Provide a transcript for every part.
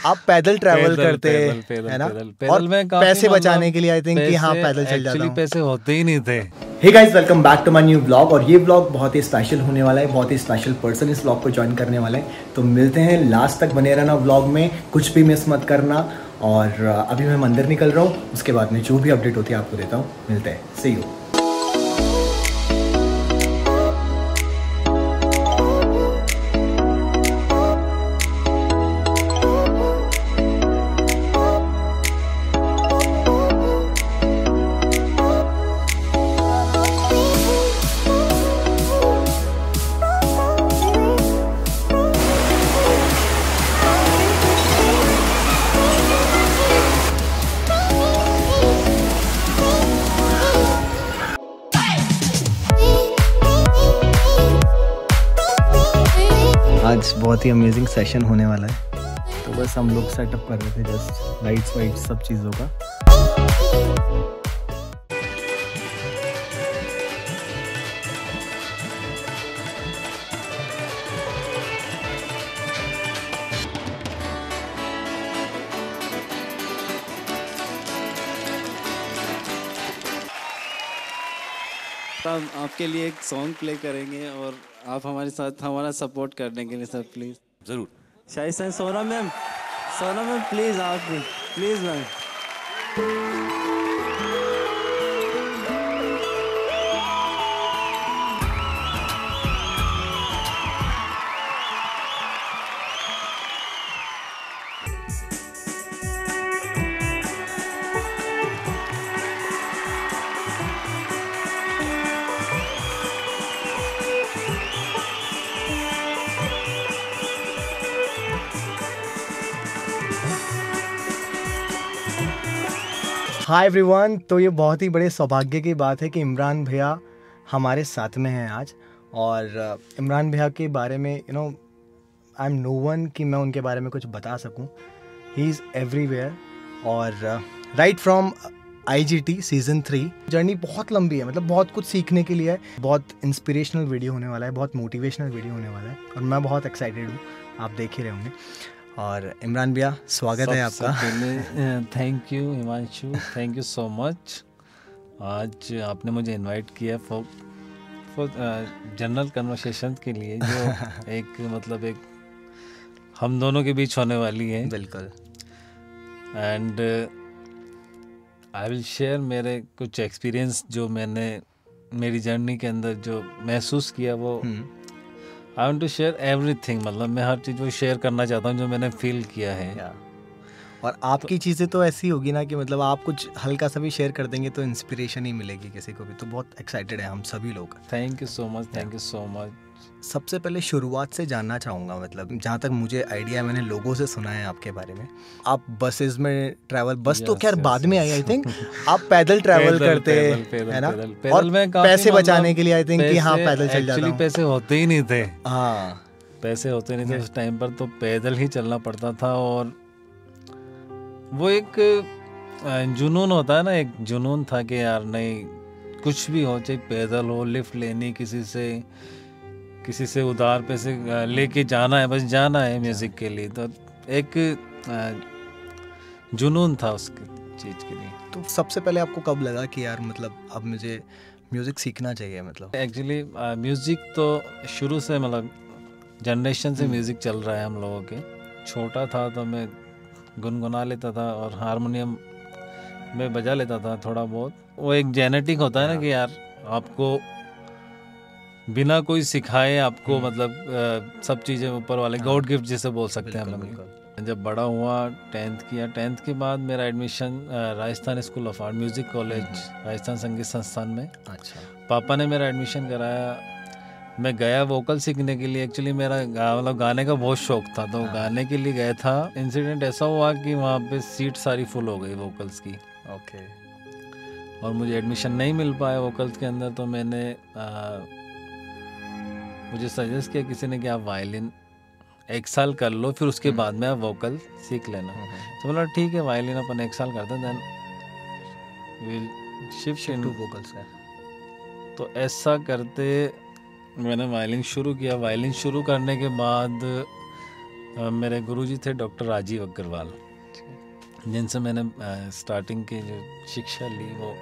आप पैदल ट्रैवल करते है ना, और पैसे बचाने के लिए आई थिंक कि हाँ पैदल चल जाता हूँ। पैसे होते ही नहीं थे। Hey guys, welcome back to my new vlog. और ये व्लॉग बहुत ही स्पेशल होने वाला है, बहुत ही स्पेशल पर्सन इस व्लॉग को ज्वाइन करने वाला है। तो मिलते हैं, लास्ट तक बने रहना व्लॉग में, कुछ भी मिस मत करना। और अभी मैं मंदिर निकल रहा हूँ, उसके बाद में जो भी अपडेट होती है आपको देता हूँ। मिलते हैं, सी यू। आज बहुत ही अमेजिंग सेशन होने वाला है, तो बस हम लोग सेटअप कर रहे थे, जस्ट लाइट्स वाइट्स सब चीज़ों का। आपके लिए एक सॉन्ग प्ले करेंगे और आप हमारे साथ हमारा सपोर्ट करने के लिए सर प्लीज। जरूर। शाही सर, सोना मैम प्लीज, आप भी प्लीज मैम। हाय एवरीवन, तो ये बहुत ही बड़े सौभाग्य की बात है कि इमरान भैया हमारे साथ में हैं आज। और इमरान भैया के बारे में आई एम नो वन कि मैं उनके बारे में कुछ बता सकूं। He is everywhere. और right from IGT season 3 journey बहुत लंबी है, मतलब बहुत कुछ सीखने के लिए है। बहुत इंस्पिरेशनल वीडियो होने वाला है, बहुत मोटिवेशनल वीडियो होने वाला है, और मैं बहुत एक्साइटेड हूँ, आप देख ही रहे होंगे। और इमरान भैया, स्वागत है आपका। Thank you Himanshu, thank you so much. आज आपने मुझे इनवाइट किया फॉर जनरल कन्वर्सेशन के लिए, जो एक हम दोनों के बीच होने वाली है। बिल्कुल। एंड आई विल शेयर मेरे कुछ एक्सपीरियंस जो मैंने मेरी जर्नी के अंदर जो महसूस किया, वो I want to share everything. मतलब मैं हर चीज़ वो शेयर करना चाहता हूँ जो मैंने फील किया है। और आपकी चीज़ें तो ऐसी होगी ना कि मतलब आप कुछ हल्का सा भी शेयर कर देंगे तो इंस्पिरेशन ही मिलेगी किसी को भी। तो बहुत एक्साइटेड है हम सभी लोग। Thank you so much, thank you so much. सबसे पहले शुरुआत से जानना चाहूँगा, मतलब जहाँ तक मुझे आइडिया है, मैंने लोगों से सुना है आपके बारे में, आप बसेस में ट्रैवल, बस तो खैर बाद में आई थिंक, आप पैदल ट्रैवल करते है ना, और पैसे बचाने के लिए आई थिंक कि हाँ पैदल चल जाता हूँ। पैसे होते ही नहीं थे। हाँ, पैसे होते नहीं थे उस टाइम पर, तो पैदल ही चलना पड़ता था। और वो एक जुनून होता है ना, एक जुनून था कि यार नहीं, कुछ भी हो, चाहे पैदल हो, लिफ्ट लेनी किसी से उधार पैसे लेके जाना है, बस जाना है म्यूज़िक के लिए। तो एक जुनून था उसकी चीज़ के लिए। तो सबसे पहले आपको कब लगा कि यार मतलब अब मुझे म्यूज़िक सीखना चाहिए? मतलब एक्चुअली म्यूज़िक तो शुरू से, मतलब जनरेशन से म्यूज़िक चल रहा है हम लोगों के। छोटा था तो मैं गुनगुना लेता था और हारमोनियम में बजा लेता था थोड़ा बहुत। वो एक जेनेटिक होता है ना कि यार आपको बिना कोई सिखाए आपको सब चीज़ें ऊपर वाले गॉड गिफ्ट जैसे बोल सकते हैं हम लोग। जब बड़ा हुआ, 10th किया, 10th के बाद मेरा admission Rajasthan school of art music college, Rajasthan संगीत संस्थान में। अच्छा। पापा ने मेरा एडमिशन कराया। मैं गया वोकल सीखने के लिए। एक्चुअली मेरा गाने का बहुत शौक था, तो गाने के लिए गया था। इंसिडेंट ऐसा हुआ कि वहाँ पे सीट सारी फुल हो गई वोकल्स की। ओके। और मुझे एडमिशन नहीं मिल पाया वोकल्स के अंदर। तो मैंने मुझे सजेस्ट किया किसी ने कि आप वायलिन 1 साल कर लो, फिर उसके बाद में आप वोकल सीख लेना। तो बोला ठीक है, वायलिन अपन 1 साल करते हैं, then will shift into vocals. तो ऐसा करते मैंने वायलिन शुरू किया। वायलिन शुरू करने के बाद मेरे गुरुजी थे डॉक्टर राजीव अग्रवाल, जिनसे मैंने स्टार्टिंग की जो शिक्षा ली वो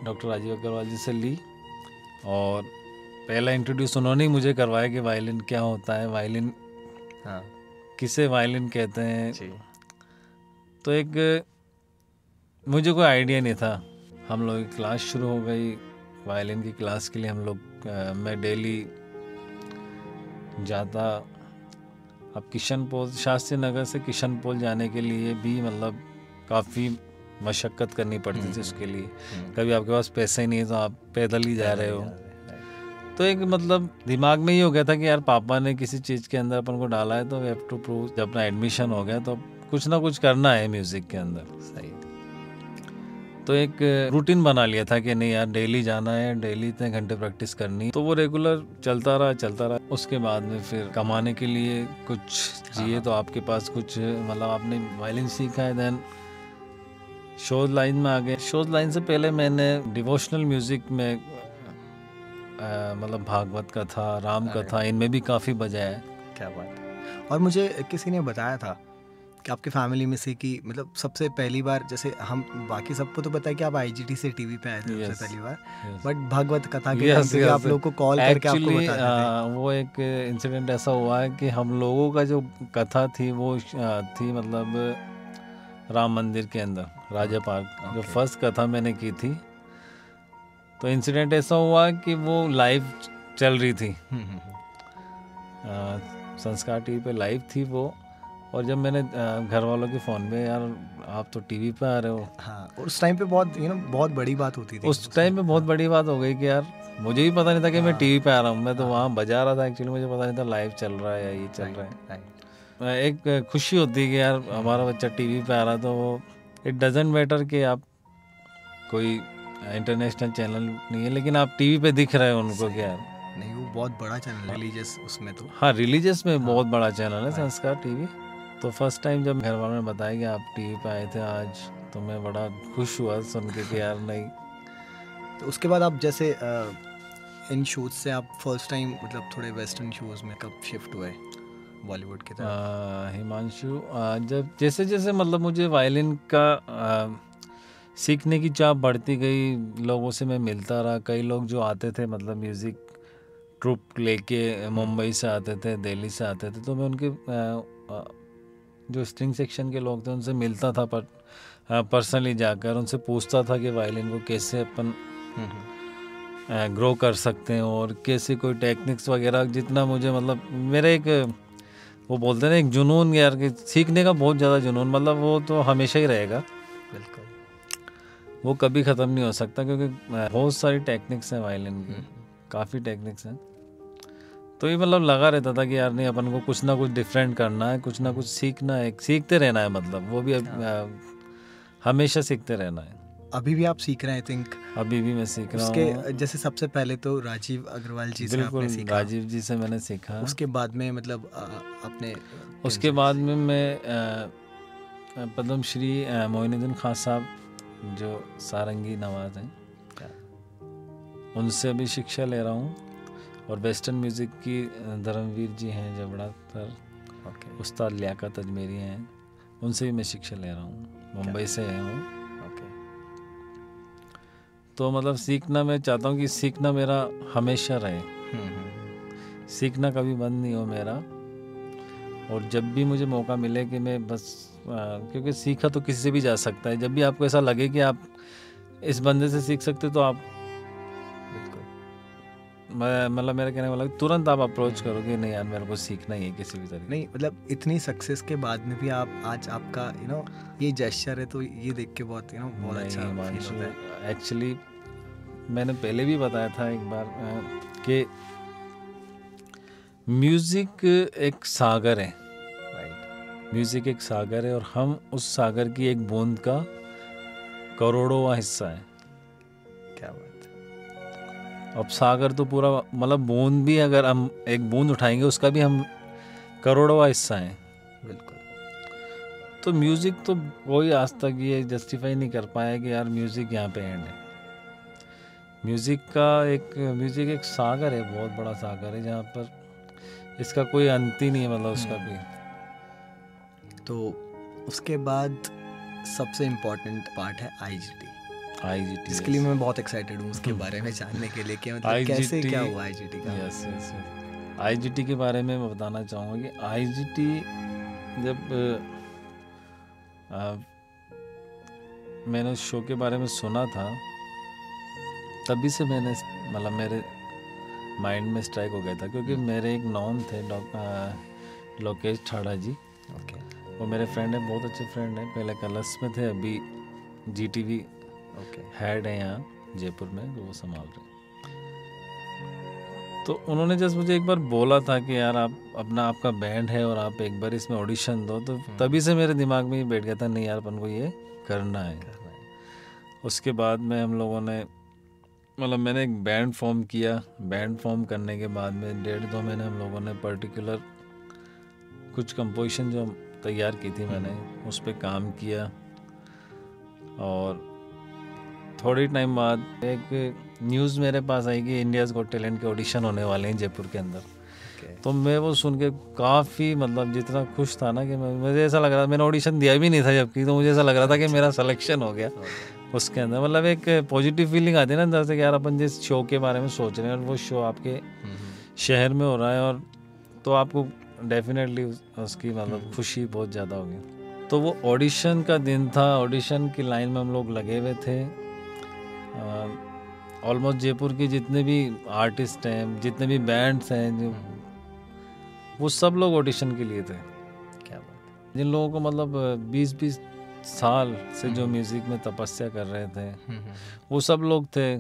डॉक्टर राजीव अग्रवाल जी से ली। और पहला इंट्रोड्यूस उन्होंने ही मुझे करवाया कि वायलिन क्या होता है, वायलिन हाँ किसे वायलिन कहते हैं। जी। तो एक मुझे कोई आइडिया नहीं था। हम लोग की क्लास शुरू हो गई, वायलिन की क्लास के लिए हम लोग मैं डेली जाता। अब किशनपोल, शास्त्री नगर से किशनपोल जाने के लिए भी मतलब काफ़ी मशक्क़त करनी पड़ती थी उसके लिए। कभी आपके पास पैसे ही नहीं है तो आप पैदल ही जा रहे हो। तो एक मतलब दिमाग में ही हो गया था कि यार पापा ने किसी चीज़ के अंदर अपन को डाला है तो वी हैव टू प्रूव। जब अपना एडमिशन हो गया तो कुछ ना कुछ करना है म्यूज़िक के अंदर। सही। तो एक रूटीन बना लिया था कि नहीं यार डेली जाना है, डेली इतने घंटे प्रैक्टिस करनी है। तो वो रेगुलर चलता रहा। उसके बाद में फिर कमाने के लिए कुछ चाहिए तो आपके पास कुछ मतलब आपने वायलिन सीखा है, देन शोज लाइन में आ गए। शोज लाइन से पहले मैंने डिवोशनल म्यूज़िक में मतलब भागवत कथा, राम कथा, इनमें भी काफ़ी बजाया है। क्या बात है। और मुझे किसी ने बताया था कि आपके फैमिली में से कि मतलब सबसे पहली बार, जैसे हम बाकी सबको तो पता है कि आप आईजीटी से टीवी पे आए थे सबसे पहली बार, बट भागवत कथा के टाइम पे आप लोगों को कॉल करके आपको बताते थे। वो एक इंसिडेंट ऐसा हुआ है कि हम लोगों का जो कथा थी वो थी मतलब राम मंदिर के अंदर राजा पार्क, जो फर्स्ट कथा मैंने की थी। तो इंसिडेंट ऐसा हुआ कि वो लाइव चल रही थी, संस्कार टीवी पे लाइव थी वो। और जब मैंने घर वालों के फ़ोन पे, यार आप तो टीवी पे आ रहे हो। हाँ, उस टाइम पे बहुत बहुत बड़ी बात होती थी। उस टाइम पे बहुत बड़ी बात हो गई कि यार मुझे भी पता नहीं था कि मैं टीवी पे आ रहा हूँ। मैं तो वहाँ बजा रहा था, एक्चुअली मुझे पता नहीं था लाइव चल रहा है या ये चल रहा है। एक खुशी होती है कि यार हमारा बच्चा टीवी पे आ रहा है। तो वो इट डजेंट मैटर कि आप कोई इंटरनेशनल चैनल नहीं है, लेकिन आप टीवी पे दिख रहे हो उनको कि यार नहीं, वो बहुत बड़ा चैनल है रिलीजियस उसमें तो। हाँ, रिलीजियस में बहुत बड़ा चैनल है संस्कार टीवी। तो फर्स्ट टाइम जब घर वालों ने बताया कि आप टीवी पे आए थे आज, तो मैं बड़ा खुश हुआ सुन के कि यार नहीं। तो उसके बाद आप जैसे इन शोज से आप फर्स्ट टाइम मतलब थोड़े वेस्टर्न शोज में कब शिफ्ट हुए बॉलीवुड की तरफ? हिमांशु, जब जैसे जैसे मतलब मुझे वायलिन का सीखने की चाह बढ़ती गई, लोगों से मैं मिलता रहा। कई लोग जो आते थे मतलब म्यूज़िक ट्रुप लेके मुंबई से आते थे, दिल्ली से आते थे, तो मैं उनके जो स्ट्रिंग सेक्शन के लोग थे उनसे मिलता था, पर पर्सनली जाकर उनसे पूछता था कि वायलिन को कैसे अपन ग्रो कर सकते हैं और कैसे कोई टेक्निक्स वगैरह। जितना मुझे मतलब मेरा एक वो बोलते हैं ना एक जुनून, यार कि सीखने का बहुत ज़्यादा जुनून, मतलब वो तो हमेशा ही रहेगा। बिल्कुल, वो कभी ख़त्म नहीं हो सकता, क्योंकि बहुत सारी टेक्निक्स हैं वायलिन की, काफ़ी टेक्निक्स हैं। तो ये मतलब लगा रहता था कि यार नहीं, अपन को कुछ ना कुछ डिफरेंट करना है, कुछ ना कुछ सीखना है, सीखते रहना है। मतलब वो भी हमेशा सीखते रहना है। अभी भी आप सीख रहे हैं? आई थिंक अभी भी मैं सीख रहा हूँ। उसके जैसे सबसे पहले तो राजीव अग्रवाल जी से आपने सीखा। राजीव जी से मैंने सीखा। उसके बाद में मतलब अपने उसके बाद में मैं पद्मश्री मोइनुद्दीन खान साहब जो सारंगी नवाज हैं, उनसे भी शिक्षा ले रहा हूँ। और वेस्टर्न म्यूज़िक की धर्मवीर जी हैं जबड़ा सर, उस्ताद लियाकत अजमेरी हैं, उनसे भी मैं शिक्षा ले रहा हूँ। मुंबई से है वो। तो मतलब सीखना, मैं चाहता हूँ कि सीखना मेरा हमेशा रहे, सीखना कभी बंद नहीं हो मेरा। और जब भी मुझे मौका मिले कि मैं बस क्योंकि सीखा तो किसी से भी जा सकता है। जब भी आपको ऐसा लगे कि आप इस बंदे से सीख सकते तो आप मतलब मेरा कहने वाला तुरंत आप अप्रोच करोगे, नहीं यार मेरे को सीखना ही है किसी भी तरीके। नहीं मतलब इतनी सक्सेस के बाद में भी आप आज आपका ये जेस्चर है, तो ये देख के बहुत बहुत अच्छा फील होता है। एक्चुअली मैंने पहले भी बताया था एक बार कि म्यूज़िक एक सागर है। म्यूज़िक एक सागर है और हम उस सागर की एक बूंद का करोड़ों हिस्सा है। क्या बात है। अब सागर तो पूरा, मतलब बूंद भी अगर हम एक बूंद उठाएंगे उसका भी हम करोड़ों हिस्सा है। बिल्कुल। तो म्यूज़िक तो कोई आज तक ये जस्टिफाई नहीं कर पाया कि यार म्यूज़िक यहाँ पे एंड है। म्यूज़िक एक सागर है, बहुत बड़ा सागर है, जहाँ पर इसका कोई अंत ही नहीं है, मतलब उसका भी। तो उसके बाद सबसे इम्पोर्टेंट पार्ट है आईजीटी, जिसके लिए मैं बहुत एक्साइटेड हूँ उसके बारे में जानने के लिए कि मतलब कैसे क्या हुआ आईजीटी का। यस यस, आईजीटी के बारे में मैं बताना चाहूँगा कि आईजीटी जब मैंने उस शो के बारे में सुना था, तभी से मैंने मतलब मेरे माइंड में स्ट्राइक हो गया था, क्योंकि मेरे एक नॉन थे लोकेश ठाड़ा जी। ओके, वो मेरे फ्रेंड है, बहुत अच्छे फ्रेंड हैं, पहले कलर्स में थे, अभी जीटीवी हेड है यहाँ जयपुर में, तो वो संभाल रहे। तो उन्होंने जस्ट मुझे एक बार बोला था कि यार आप अपना आपका बैंड है और आप एक बार इसमें ऑडिशन दो, तो तभी से मेरे दिमाग में ये बैठ गया था, नहीं यार अपन को ये करना है। उसके बाद में हम लोगों ने मतलब मैंने एक बैंड फॉर्म किया। बैंड फॉर्म करने के बाद में 1.5-2 महीने हम लोगों ने पर्टिकुलर कुछ कंपोजिशन जो तैयार की थी मैंने उस पर काम किया, और थोड़ी टाइम बाद एक न्यूज़ मेरे पास आई कि इंडियाज़ गॉट टैलेंट के ऑडिशन होने वाले हैं जयपुर के अंदर। तो मैं वो सुन के काफ़ी मतलब जितना खुश था ना कि मुझे ऐसा लग रहा था, मैंने ऑडिशन दिया भी नहीं था जबकि, तो मुझे ऐसा लग रहा था कि मेरा सिलेक्शन हो गया उसके अंदर। मतलब एक पॉजिटिव फीलिंग आती है ना अंदर से कि यार अपन जिस शो के बारे में सोच रहे हैं और वो शो आपके शहर में हो रहा है, और तो आपको डेफिनेटली उसकी मतलब खुशी बहुत ज़्यादा होगी। तो वो ऑडिशन का दिन था, ऑडिशन की लाइन में हम लोग लगे हुए थे। ऑलमोस्ट जयपुर के जितने भी आर्टिस्ट हैं, जितने भी बैंड्स हैं, जो वो सब लोग ऑडिशन के लिए थे। क्या बात, जिन लोगों को मतलब 20-20 साल से जो म्यूज़िक में तपस्या कर रहे थे वो सब लोग थे।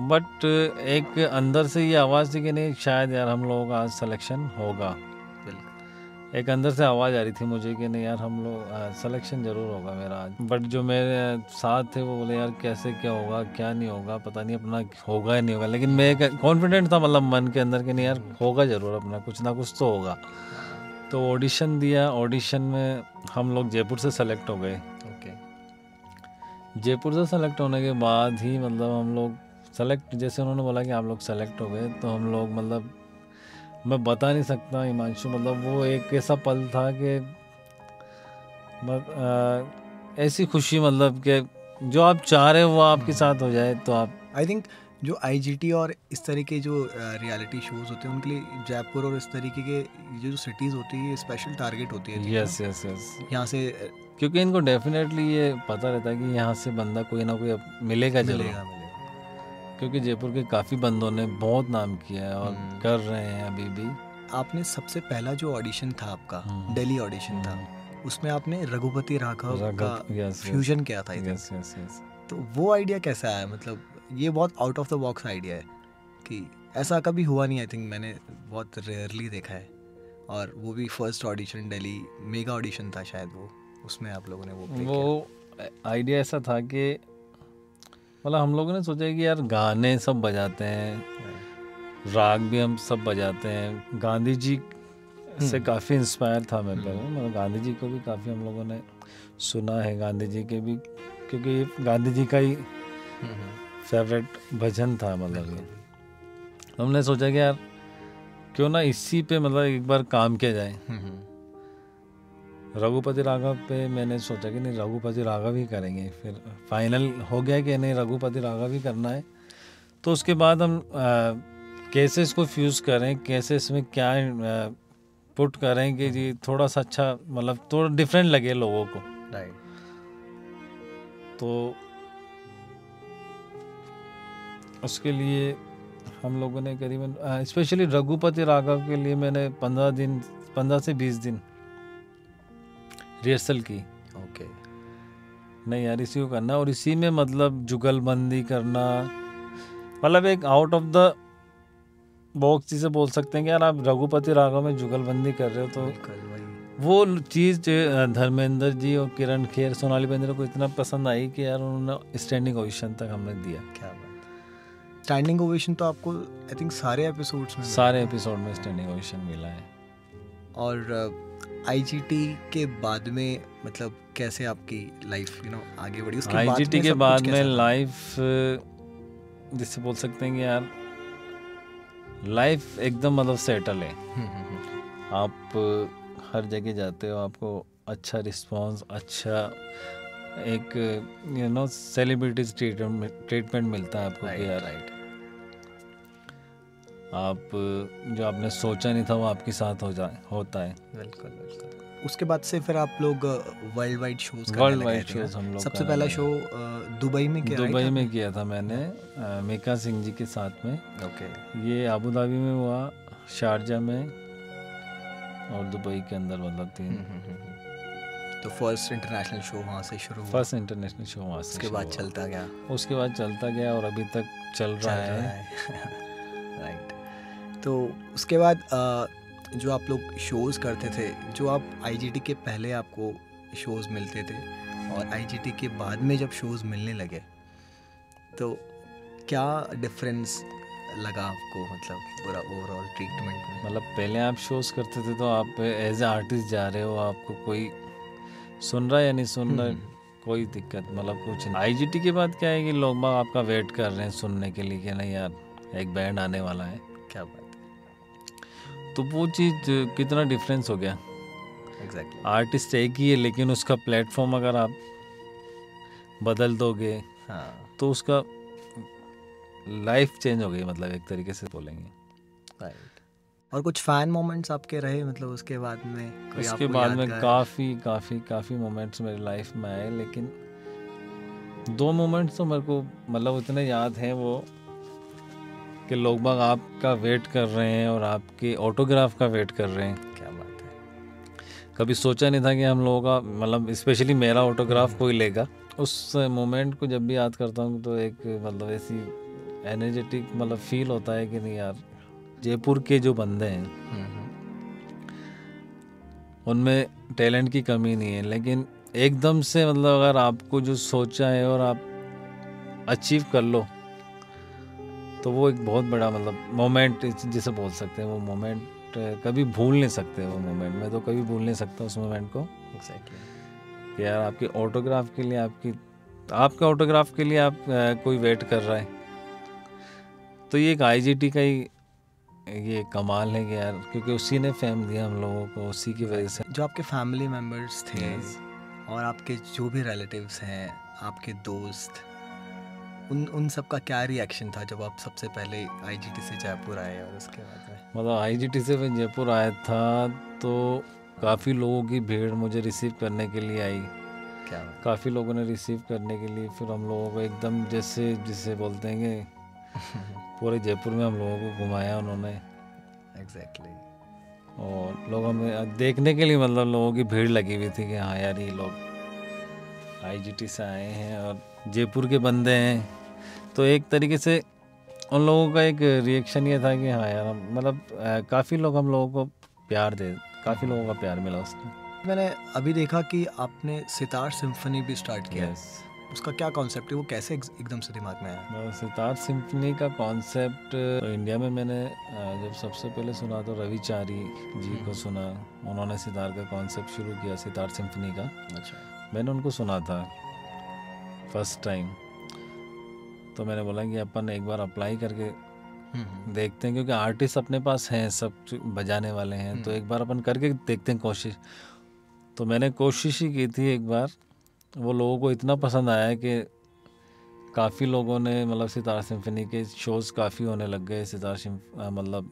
बट एक अंदर से ये आवाज़ थी कि नहीं शायद यार हम लोगों का आज सिलेक्शन होगा। एक अंदर से आवाज़ आ रही थी मुझे कि नहीं यार हम लोग सिलेक्शन ज़रूर होगा मेरा आज। बट जो मेरे साथ थे वो बोले यार कैसे क्या होगा क्या नहीं होगा पता नहीं, अपना होगा या नहीं होगा, लेकिन मैं कॉन्फिडेंट था मतलब मन के अंदर कि नहीं यार होगा ज़रूर, अपना कुछ ना कुछ तो होगा। तो ऑडिशन दिया, ऑडिशन में हम लोग जयपुर से सेलेक्ट हो गए। जयपुर से सेलेक्ट होने के बाद ही मतलब हम लोग सेलेक्ट, जैसे उन्होंने बोला कि आप लोग सेलेक्ट हो गए, तो हम लोग मतलब मैं बता नहीं सकता हिमांशु, मतलब वो एक ऐसा पल था कि ऐसी खुशी मतलब कि जो आप चाह रहे हो वो आपके साथ हो जाए। तो आप आई थिंक जो आईजीटी और इस तरीके जो रियलिटी शोज होते हैं उनके लिए जयपुर और इस तरीके के जो सिटीज़ होती है ये स्पेशल टारगेट होती है। यस यस यस, यहाँ से क्योंकि इनको डेफिनेटली ये पता रहता है कि यहाँ से बंदा कोई ना कोई मिलेगा जरूर, क्योंकि जयपुर के काफ़ी बंदों ने बहुत नाम किया है और कर रहे हैं अभी भी। आपने सबसे पहला जो ऑडिशन था आपका दिल्ली ऑडिशन था, उसमें आपने रघुपति राघव का फ्यूजन किया था। यस यस यस, तो वो आइडिया कैसा आया? मतलब ये बहुत out of the box idea है कि ऐसा कभी हुआ नहीं, आई थिंक मैंने बहुत रेयरली देखा है। और वो भी first audition Delhi mega audition था शायद, वो उसमें आप लोगों ने वो आइडिया ऐसा था कि मतलब हम लोगों ने सोचा कि यार गाने सब बजाते हैं, राग भी हम सब बजाते हैं। गांधी जी से काफ़ी इंस्पायर था मैं पहले, मतलब गांधी जी को भी काफ़ी हम लोगों ने सुना है, गांधी जी के भी, क्योंकि गांधी जी का ही फेवरेट भजन था। मतलब ये हमने सोचा कि यार क्यों ना इसी पे मतलब एक बार काम किया जाए। रघुपति राघव पे मैंने सोचा कि नहीं रघुपति राघव ही करेंगे, फिर फाइनल हो गया कि नहीं रघुपति राघव ही करना है। तो उसके बाद हम कैसे इसको फ्यूज़ करें, कैसे इसमें क्या पुट करें कि जी थोड़ा सा अच्छा मतलब थोड़ा डिफरेंट लगे लोगों को। तो उसके लिए हम लोगों ने करीबन स्पेशली रघुपति राघव के लिए मैंने 15 से 20 दिन रिहर्सल की। नहीं यार इसी को करना, और इसी में मतलब जुगलबंदी करना, मतलब एक आउट ऑफ द बॉक्स जिसे बोल सकते हैं कि यार आप रघुपति राघव में जुगलबंदी कर रहे हो, तो वो चीज़ धर्मेंद्र जी और किरण खेर, सोनाली बेंद्रे को इतना पसंद आई कि यार उन्होंने स्टैंडिंग ओवेशन तक हमने दिया। क्या बात, स्टैंडिंग ओवेशन तो आपको आई थिंक सारे एपिसोड में स्टैंडिंग ओवेशन मिला है। और आईजीटी के बाद में मतलब कैसे आपकी लाइफ आगे बढ़ी? उसके बाद आईजीटी के बाद में लाइफ जिसे बोल सकते हैं कि यार लाइफ एकदम मतलब सेटल है। आप हर जगह जाते हो, आपको अच्छा रिस्पांस, अच्छा एक सेलिब्रिटीज ट्रीटमेंट मिलता है आपको कि यार आप जो आपने सोचा नहीं था वो आपके साथ होता है। बिल्कुल बिल्कुल। उसके बाद से फिर आप लोग वर्ल्ड वाइड शोज करने वर्ल्ड लगे वाइड थे शोज ना? हम लोग सबसे करने पहला लगे। शो दुबई में किया, दुबई right में आपने? किया था मैंने मीका सिंह जी के साथ में। ओके। ये अबू धाबी में हुआ, शारजा में और दुबई के अंदर, मतलब 3। तो फर्स्ट इंटरनेशनल शो वहाँ से शुरू हुआ। फर्स्ट इंटरनेशनल शो वहाँ से उसके बाद चलता गया। उसके बाद चलता गया और अभी तक चल रहा है। राइट। तो उसके बाद जो आप लोग शोज़ करते थे, जो आप आईजीटी के पहले आपको शोज़ मिलते थे और आईजीटी के बाद में जब शोज़ मिलने लगे, तो क्या डिफरेंस लगा आपको, मतलब पूरा ओवरऑल ट्रीटमेंट में? मतलब पहले आप शोज़ करते थे तो आप एज ए आर्टिस्ट जा रहे हो, आपको कोई सुन रहा है या नहीं सुन रहा है, कोई दिक्कत मतलब कुछ नहीं। आईजीटी के बाद क्या है कि लोग बाग आपका वेट कर रहे हैं सुनने के लिए कि नहीं यार एक बैंड आने वाला है। क्या बात है। तो वो चीज़ कितना डिफरेंस हो गया। एग्जैक्टली। आर्टिस्ट एक ही है लेकिन उसका प्लेटफॉर्म अगर आप बदल दोगे तो उसका लाइफ चेंज हो गई, मतलब एक तरीके से बोलेंगे। राइट। और कुछ फैन मोमेंट्स आपके रहे, मतलब उसके बाद में कोई उसके बाद में काफ़ी मोमेंट्स मेरी लाइफ में आए, लेकिन 2 मोमेंट्स तो मेरे को मतलब उतने याद हैं वो कि लोग बाग आपका वेट कर रहे हैं और आपके ऑटोग्राफ का वेट कर रहे हैं। क्या बात है। कभी सोचा नहीं था कि हम लोगों का मतलब स्पेशली मेरा ऑटोग्राफ कोई लेगा। उस मोमेंट को जब भी याद करता हूँ तो एक मतलब ऐसी एनर्जेटिक मतलब फील होता है कि नहीं यार, जयपुर के जो बंदे हैं उनमें टैलेंट की कमी नहीं है, लेकिन एकदम से मतलब अगर आपको जो सोचा है और आप अचीव कर लो तो वो एक बहुत बड़ा मतलब मोमेंट जिसे बोल सकते हैं। वो मोमेंट कभी भूल नहीं सकते। वो मोमेंट मैं तो कभी भूल नहीं सकता उस मोमेंट को। एग्जैक्टली। कि यार आपके ऑटोग्राफ के लिए आपके ऑटोग्राफ के लिए आप कोई वेट कर रहा है, तो ये एक आईजीटी का ही ये कमाल है कि यार, क्योंकि उसी ने फेम दिया हम लोगों को, उसी की वजह से। जो आपके फैमिली मेम्बर्स थे और आपके जो भी रिलेटिव्स हैं, आपके दोस्त, उन सब का क्या रिएक्शन था जब आप सबसे पहले आईजीटी से जयपुर आए और उसके बाद में? मतलब आईजीटी से मैं जयपुर आया था तो काफ़ी लोगों की भीड़ मुझे रिसीव करने के लिए आई। क्या? काफ़ी लोगों ने रिसीव करने के लिए फिर हम लोगों को एकदम जैसे जिसे बोलते हैं कि पूरे जयपुर में हम लोगों को घुमाया उन्होंने। एग्जैक्टली। और लोग हमें देखने के लिए मतलब लोगों की भीड़ लगी हुई थी कि हाँ यार ये लोग आईजीटी से आए हैं और जयपुर के बंदे हैं। तो एक तरीके से उन लोगों का एक रिएक्शन ये था कि हाँ यार मतलब काफ़ी लोग हम लोगों को काफ़ी लोगों का प्यार मिला उसमें। मैंने अभी देखा कि आपने सितार सिम्फनी भी स्टार्ट किया। Yes. उसका क्या कॉन्सेप्ट है, वो कैसे एकदम से दिमाग में आया? सितार सिम्फनी का कॉन्सेप्ट तो इंडिया में मैंने जब सबसे पहले सुना तो रवि चारी जी को सुना। उन्होंने सितार का कॉन्सेप्ट शुरू किया, सितार सिम्फनी का। अच्छा। मैंने उनको सुना था फर्स्ट टाइम, तो मैंने बोला कि अपन एक बार अप्लाई करके देखते हैं, क्योंकि आर्टिस्ट अपने पास हैं, सब बजाने वाले हैं, तो एक बार अपन करके देखते हैं कोशिश। तो मैंने कोशिश ही की थी एक बार। वो लोगों को इतना पसंद आया कि काफ़ी लोगों ने मतलब सितार सिम्फनी के शोज़ काफ़ी होने लग गए। मतलब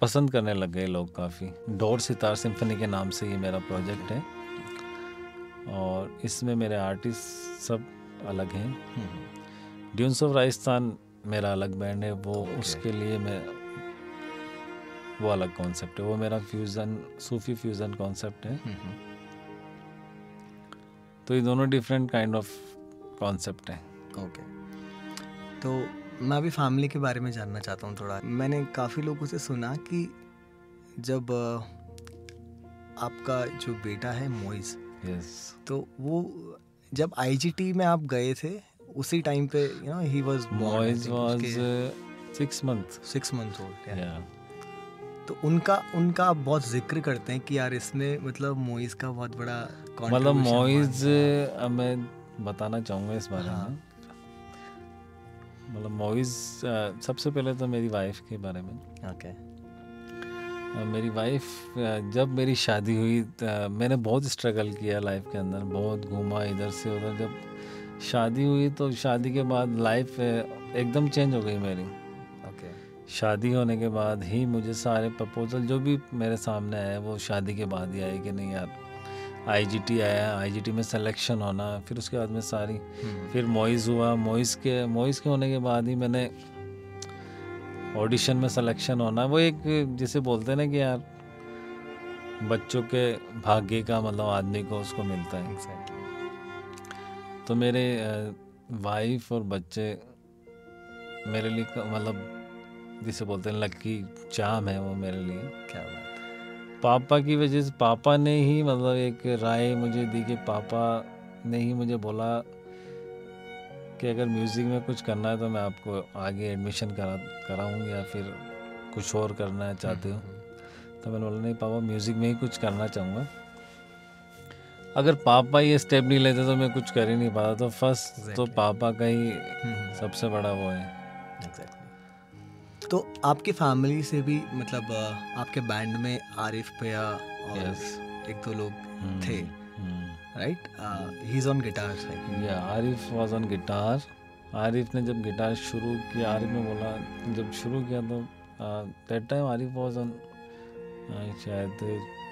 पसंद करने लग गए लोग काफ़ी। डोर सितार सिम्फनी के नाम से ये मेरा प्रोजेक्ट है और इसमें मेरे आर्टिस्ट सब अलग हैं। ड्यून्स ऑफ राजस्थान मेरा अलग बैंड है, वो उसके लिए वो अलग कॉन्सेप्ट है। वो मेरा सूफी फ्यूज़न कॉन्सेप्ट है। तो ये दोनों डिफरेंट काइंड ऑफ कॉन्सेप्ट हैं। ओके। तो मैं अभी फैमिली के बारे में जानना चाहता हूँ थोड़ा। मैंने काफ़ी लोगों से सुना कि जब आपका जो बेटा है मोइज़, तो वो जब आईजीटी में आप गए थे उसी टाइम पे he was Moiz was 6 months old. तो उनका आप बहुत जिक्र करते हैं कि यार इसमें मतलब मोइज़ का बहुत बड़ा मतलब मोइज़ मैं बताना चाहूँगा इस बारे में। मतलब मूवीज़ सबसे पहले तो मेरी वाइफ के बारे में। ओके। मेरी वाइफ जब मेरी शादी हुई मैंने बहुत स्ट्रगल किया लाइफ के अंदर, बहुत घूमा इधर से उधर। जब शादी हुई तो शादी के बाद लाइफ एकदम चेंज हो गई मेरी। ओके। शादी होने के बाद ही मुझे सारे प्रपोजल जो भी मेरे सामने आए वो शादी के बाद ही आए कि नहीं यार, आईजीटी आया, आईजीटी में सिलेक्शन होना, फिर उसके बाद में सारी, फिर मॉइज़ हुआ, मॉइज़ के होने के बाद ही मैंने ऑडिशन में सिलेक्शन होना। वो एक जिसे बोलते हैं ना कि यार बच्चों के भाग्य का मतलब आदमी को उसको मिलता है। तो मेरे वाइफ और बच्चे मेरे लिए मतलब जिसे बोलते हैं लकी चाम है वो मेरे लिए। क्या बात है। पापा की वजह से, पापा ने ही मतलब एक राय मुझे दी कि पापा ने ही मुझे बोला कि अगर म्यूज़िक में कुछ करना है तो मैं आपको आगे एडमिशन कराऊँ या फिर कुछ और करना चाहते हो। तो मैंने बोला नहीं पापा, म्यूज़िक में ही कुछ करना चाहूँगा। अगर पापा ये स्टेप नहीं लेते तो मैं कुछ कर ही नहीं पाता। तो फर्स्ट तो पापा का ही सबसे बड़ा वो है। एग्जैक्टली। तो आपकी फैमिली से भी मतलब आपके बैंड में आरिफ भैया और एक दो लोग थे, right? He is on guitar. Yeah Arif was on guitar. Arif ने जब गिटार शुरू किया, आरिफ ने बोला जब शुरू किया तो that time Arif was on शायद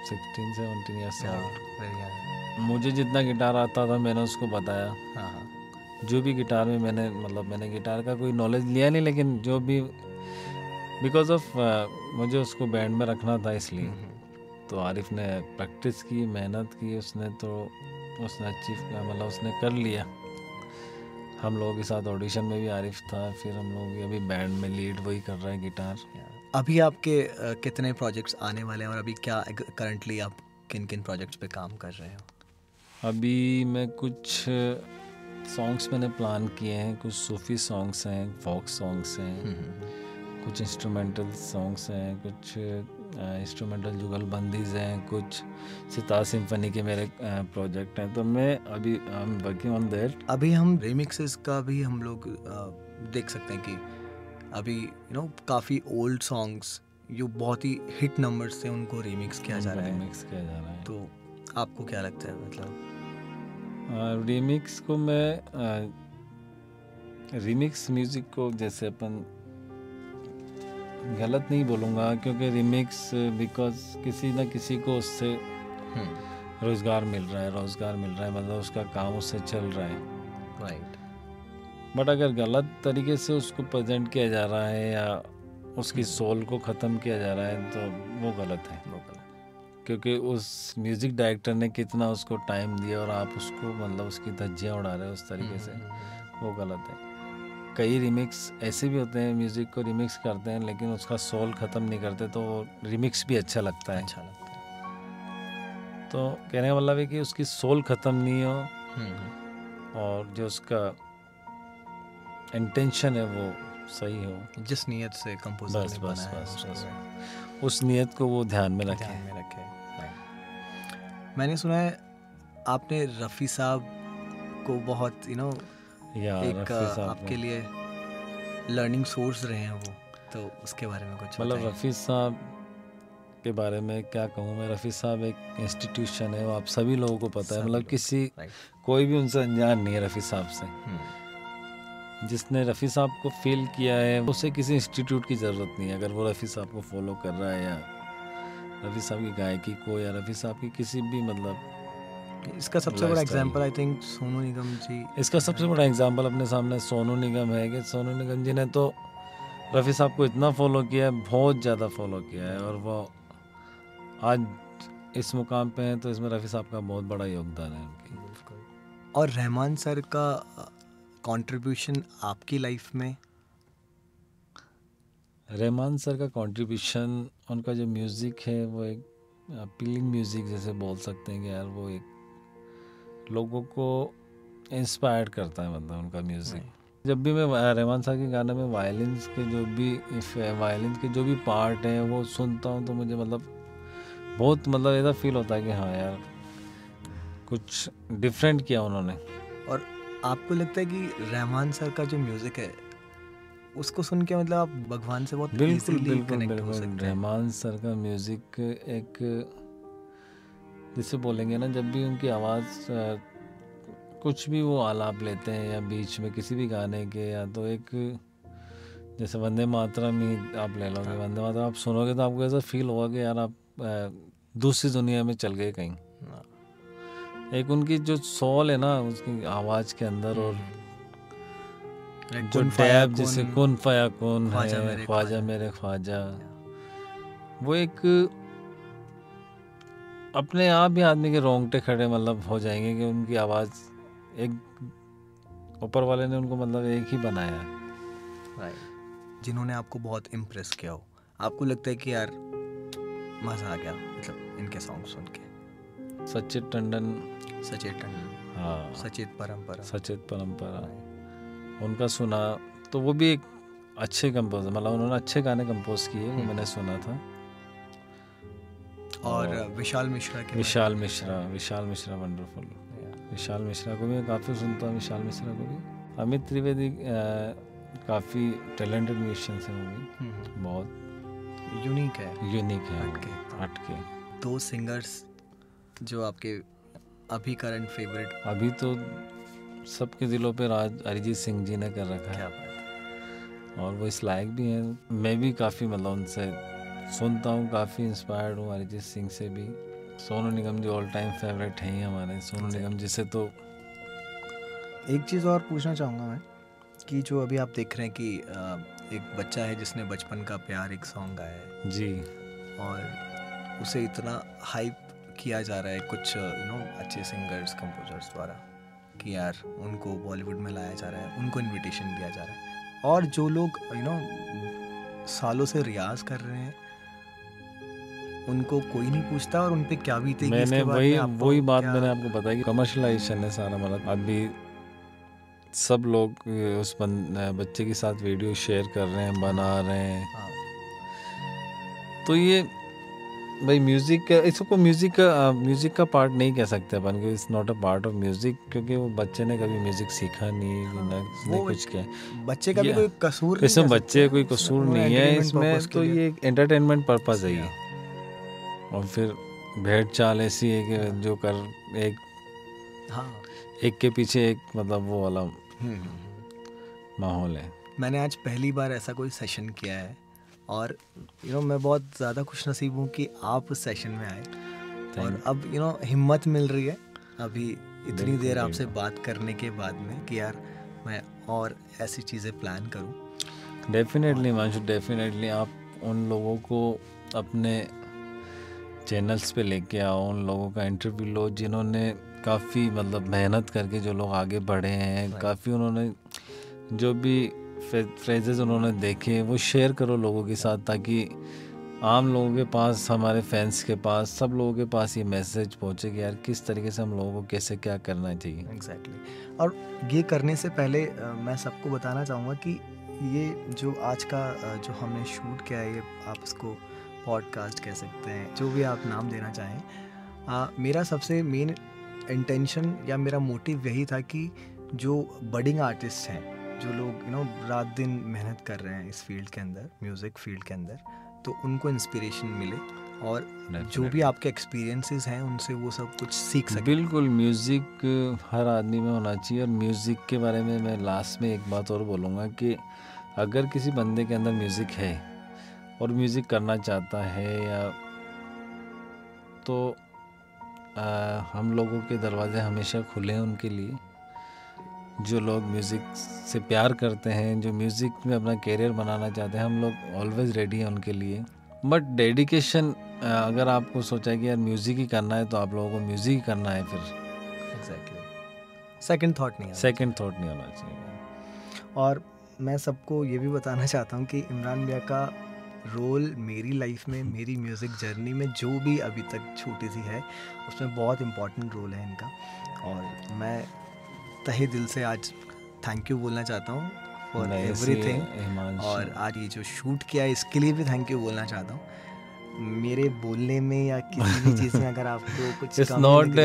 16-17 ईयर्स ओल्ड। मुझे जितना गिटार आता था मैंने उसको बताया। जो भी गिटार में मैंने गिटार का कोई नॉलेज लिया नहीं, लेकिन जो भी बिकॉज ऑफ मुझे उसको बैंड में रखना था इसलिए। तो आरिफ ने प्रैक्टिस की, मेहनत की, उसने अचीव किया, मतलब उसने कर लिया। हम लोगों के साथ ऑडिशन में भी आरिफ था, फिर हम लोग अभी बैंड में लीड वही कर रहा है गिटार। अभी आपके कितने प्रोजेक्ट्स आने वाले हैं और अभी क्या करंटली आप किन किन प्रोजेक्ट्स पे काम कर रहे हो? अभी मैं कुछ सॉन्ग्स मैंने प्लान किए हैं, कुछ सूफी सॉन्ग्स हैं, फोक सॉन्ग्स हैं, कुछ इंस्ट्रूमेंटल सॉन्ग्स हैं, कुछ इंस्ट्रूमेंटल जुगलबंदीज़ हैं, कुछ सितार सिम्फनी के मेरे प्रोजेक्ट हैं। तो मैं अभी I am working on that. अभी हम रिमिक्सेस का भी हम लोग देख सकते हैं कि अभी काफ़ी ओल्ड सॉन्ग्स जो बहुत ही हिट नंबर्स थे उनको रिमिक्स किया जा रहा है। तो आपको क्या लगता है? मतलब रीमिक्स को मैं रीमिक्स म्यूज़िक को जैसे अपन गलत नहीं बोलूँगा, क्योंकि रीमिक्स बिकॉज किसी न किसी को उससे रोज़गार मिल रहा है, मतलब उसका काम उससे चल रहा है, राइट। बट अगर गलत तरीके से उसको प्रेजेंट किया जा रहा है या उसकी सोल को ख़त्म किया जा रहा है तो वो गलत है। क्योंकि उस म्यूज़िक डायरेक्टर ने कितना उसको टाइम दिया और आप उसको मतलब उसकी धज्जियाँ उड़ा रहे हो उस तरीके से, वो गलत है। कई रिमिक्स ऐसे भी होते हैं, म्यूज़िक को रिमिक्स करते हैं लेकिन उसका सोल ख़त्म नहीं करते, तो रिमिक्स भी अच्छा लगता है। तो कहने का मतलब है कि उसकी सोल ख़त्म नहीं हो और जो उसका इंटेंशन है वो सही हो, जिस नीयत से कंपोजर ने बनाया बस उस नीयत को वो ध्यान में रखे। मैंने सुना है आपने रफ़ी साहब को बहुत एक आपके लिए लर्निंग सोर्स रहे हैं वो, तो उसके बारे में कुछ मतलब रफ़ी साहब के बारे में क्या कहूँ मैं। रफ़ी साहब एक इंस्टीट्यूशन है, वो आप सभी लोगों को पता है, मतलब कोई भी उनसे अनजान नहीं है रफ़ी साहब से। जिसने रफ़ी साहब को फील किया है उसे किसी इंस्टीट्यूट की ज़रूरत नहीं है। अगर वो रफ़ी साहब को फॉलो कर रहा है या रफ़ी साहब की गायकी को या रफ़ी साहब की किसी भी मतलब, इसका सबसे बड़ा example I think Sonu Nigam जी। इसका सबसे बड़ा एग्जांपल अपने सामने सोनू निगम है कि सोनू निगम जी ने तो रफ़ी साहब को इतना फॉलो किया है, बहुत ज़्यादा फॉलो किया है, और वो आज इस मुकाम पे हैं तो इसमें रफ़ी साहब का बहुत बड़ा योगदान है उनकी। और रहमान सर का कंट्रीब्यूशन आपकी लाइफ में? रहमान सर का कंट्रीब्यूशन, उनका जो म्यूज़िक है वो एक अपीलिंग म्यूज़िक जैसे बोल सकते हैं कि यार वो एक लोगों को इंस्पायर करता है, मतलब उनका म्यूज़िक। जब भी मैं रहमान साहब के गाने में वायलिन्स के जो भी पार्ट हैं वो सुनता हूँ तो मुझे मतलब बहुत मतलब ऐसा फील होता है कि हाँ यार कुछ डिफरेंट किया उन्होंने। और आपको लगता है कि रहमान सर का जो म्यूज़िक है उसको सुन के मतलब आप भगवान से बहुत बिल्कुल easily बिल्कुल connect हो बिल्कुल सकते हैं। रहमान सर का म्यूज़िक एक, जिसे बोलेंगे ना, जब भी उनकी आवाज़ कुछ भी वो आलाप लेते हैं या बीच में किसी भी गाने के, या तो एक जैसे वंदे मातरम ही आप ले लोगे, वंदे मातरम आप सुनोगे तो आपको ऐसा फील होगा कि यार आप दूसरी दुनिया में चल गए कहीं। एक उनकी जो सोल है ना उसकी आवाज़ के अंदर, और जो डैब जिसे कुन फया कुन है, ख्वाजा मेरे ख्वाजा, वो एक अपने आप ही आदमी के रोंगटे खड़े मतलब हो जाएंगे कि उनकी आवाज़ एक ऊपर वाले ने उनको मतलब एक ही बनाया है। राइट। जिन्होंने आपको बहुत इम्प्रेस किया हो, आपको लगता है कि यार मज़ा आ गया मतलब इनके सॉन्ग सुन के? सचित टंडन, हाँ, सचेत परंपरा, उनका सुना तो वो भी एक अच्छे कंपोजर, मतलब उन्होंने अच्छे गाने कंपोज किए, वो मैंने सुना था। और विशाल मिश्रा वंडरफुल। विशाल मिश्रा को भी मैं काफ़ी सुनता हूँ, विशाल मिश्रा को भी। अमित त्रिवेदी काफ़ी टैलेंटेड म्यूजिशियंस हैं, वो भी बहुत यूनिक है, हटके। दो सिंगर्स जो आपके अभी करंट फेवरेट? अभी तो सबके दिलों पे राज अरिजीत सिंह जी ने कर रखा है। क्या बात है। और वो इस लायक भी हैं। मैं भी काफ़ी मतलब उनसे सुनता हूँ, काफ़ी इंस्पायर्ड हूँ अरिजीत सिंह से भी। सोनू निगम जी ऑल टाइम फेवरेट हैं ही हमारे। सोनू निगम जी से तो एक चीज़ और पूछना चाहूँगा मैं कि जो अभी आप देख रहे हैं कि एक बच्चा है जिसने बचपन का प्यार एक सॉन्ग गाया है जी, और उसे इतना हाइप किया जा रहा है कुछ अच्छे सिंगर्स कंपोजर्स द्वारा कि यार उनको बॉलीवुड में लाया जा रहा है, उनको इनविटेशन दिया जा रहा है, और जो लोग सालों से रियाज कर रहे हैं उनको कोई नहीं पूछता और उन पे क्या बीतेगी। मैंने वही बात मैंने आपको बताई कि कमर्शलाइजेशन है सारा। मतलब अभी सब लोग उस बच्चे के साथ वीडियो शेयर कर रहे हैं, बना रहे हैं। तो ये भाई म्यूज़िक, इसको म्यूज़िक का पार्ट नहीं कह सकते अपन, क्योंकि it's not a part of music, क्योंकि वो बच्चे ने कभी म्यूज़िक सीखा नहीं, ना कुछ किया। बच्चे का भी कोई कसूर नहीं, इसमें बच्चे कोई कसूर नहीं है इसमें, तो ये एक एंटरटेनमेंट पर्पज़ है ये। और फिर भेड़ चाल ऐसी है कि जो कर एक के पीछे एक, मतलब वो वाला माहौल है। मैंने आज पहली बार ऐसा कोई सेशन किया है और मैं बहुत ज़्यादा खुशनसीब हूँ कि आप उस सेशन में आए, और अब हिम्मत मिल रही है अभी इतनी देर आपसे बात करने के बाद में कि यार मैं और ऐसी चीज़ें प्लान करूँ। डेफिनेटली मांशु, डेफिनेटली आप उन लोगों को अपने चैनल्स पे लेके आओ, उन लोगों का इंटरव्यू लो जिन्होंने काफ़ी मतलब मेहनत करके जो लोग आगे बढ़े हैं, काफ़ी उन्होंने जो भी फ्रेजेस उन्होंने देखे वो शेयर करो लोगों के साथ, ताकि आम लोगों के पास, हमारे फैंस के पास, सब लोगों के पास ये मैसेज पहुँचे कि यार किस तरीके से हम लोगों को कैसे क्या करना चाहिए। एग्जैक्टली। और ये करने से पहले मैं सबको बताना चाहूँगा कि ये जो आज का जो हमने शूट किया है, ये आप इसको पॉडकास्ट कह सकते हैं, जो भी आप नाम देना चाहें। मेरा सबसे मेन इंटेंशन या मेरा मोटिव यही था कि जो बडिंग आर्टिस्ट हैं, जो लोग रात दिन मेहनत कर रहे हैं इस फील्ड के अंदर, म्यूज़िक फील्ड के अंदर, तो उनको इंस्पिरेशन मिले और जो भी आपके एक्सपीरियंसेस हैं उनसे वो सब कुछ सीख सकें। बिल्कुल, म्यूज़िक हर आदमी में होना चाहिए। और म्यूज़िक के बारे में मैं लास्ट में एक बात और बोलूँगा कि अगर किसी बंदे के अंदर म्यूज़िक है और म्यूज़िक करना चाहता है, या तो हम लोगों के दरवाजे हमेशा खुले हैं उनके लिए। जो लोग म्यूज़िक से प्यार करते हैं, जो म्यूज़िक में अपना कैरियर बनाना चाहते हैं, हम लोग ऑलवेज़ रेडी हैं उनके लिए। बट डेडिकेशन, अगर आपको सोचा है कि यार म्यूज़िक ही करना है, तो आप लोगों को म्यूज़िक ही करना है फिर। एग्जैक्टली। सेकंड थॉट नहीं होना चाहिए। और मैं सबको ये भी बताना चाहता हूँ कि इमरान भैया का रोल मेरी लाइफ में, मेरी म्यूज़िक जर्नी में जो भी अभी तक छोटी सी है, उसमें बहुत इम्पोर्टेंट रोल है इनका। और मैं तहे दिल से आज थैंक यू बोलना चाहता हूँ फॉर एवरीथिंग। और आज ये जो शूट किया है इसके लिए भी थैंक यू बोलना चाहता हूँ। मेरे बोलने में या किसी भी चीज़ में अगर आपको कुछ it's not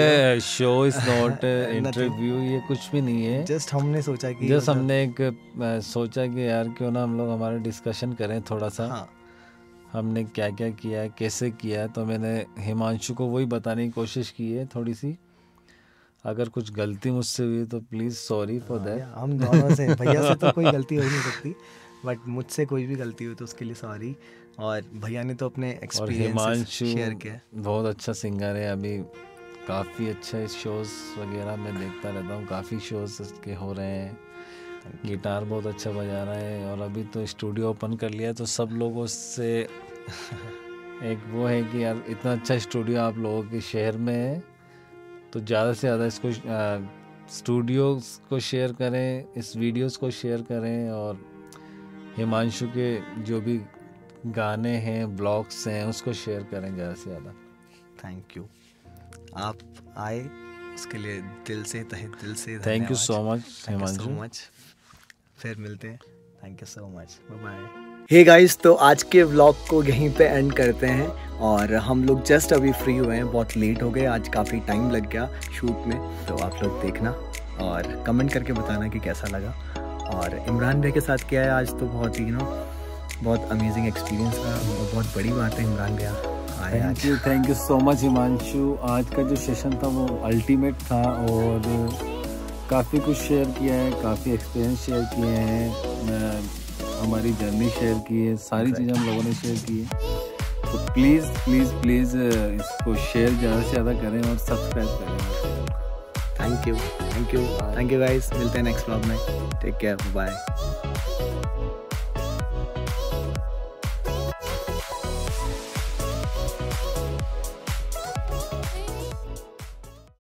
show, it's not interview, ये कुछ भी नहीं है। जस्ट हमने सोचा कि हमने एक सोचा कि यार क्यों ना हम लोग हमारा डिस्कशन करें थोड़ा सा। हाँ, हमने क्या क्या किया है, कैसे किया है, तो मैंने हिमांशु को वही बताने की कोशिश की है थोड़ी सी। अगर कुछ गलती मुझसे हुई तो प्लीज़ सॉरी फॉर दैट। हम दोनों से, भैया से तो कोई गलती हो ही नहीं सकती, बट मुझसे कोई भी गलती हुई तो उसके लिए सॉरी। और भैया ने तो अपने एक्सपीरियंस शेयर किया। बहुत अच्छा सिंगर है, अभी काफ़ी अच्छा शोज़ वगैरह मैं देखता रहता हूँ, काफ़ी शोज़ के हो रहे हैं, गिटार बहुत अच्छा बजा रहा है, और अभी तो स्टूडियो ओपन कर लिया है। तो सब लोगों से एक वो है कि यार इतना अच्छा स्टूडियो आप लोगों के शहर में है, तो ज़्यादा से ज़्यादा इसको स्टूडियोज़ को शेयर करें, इस वीडियोज़ को शेयर करें, और हिमांशु के जो भी गाने हैं, ब्लॉग्स हैं, उसको शेयर करें ज़्यादा से ज़्यादा। थैंक यू, आप आए उसके लिए दिल से, तहे दिल से thank you so much Himanshu. So much, फिर मिलते हैं। Thank you so much, bye bye. Hey guys, तो आज के व्लॉग को यहीं पे एंड करते हैं, और हम लोग जस्ट अभी फ्री हुए हैं, बहुत लेट हो गए, आज काफ़ी टाइम लग गया शूट में। तो आप लोग देखना और कमेंट करके बताना कि कैसा लगा। और इमरान भाई के साथ किया है आज, तो बहुत ही बहुत अमेजिंग एक्सपीरियंस रहा, और बहुत बड़ी बात है इमरान भैया आए आज। Thank you so much Himanshu. आज का जो सेशन था वो अल्टीमेट था, और काफ़ी कुछ शेयर किया है, काफ़ी एक्सपीरियंस शेयर किए हैं, हमारी जर्नी शेयर की है, सारी चीज़ें हम लोगों ने शेयर की है। तो प्लीज़ प्लीज़ प्लीज़ इसको शेयर ज़्यादा से ज़्यादा करें और सब्सक्राइब करें। थैंक यू गाइस, मिलते हैं नेक्स्ट व्लॉग में। Take care, bye.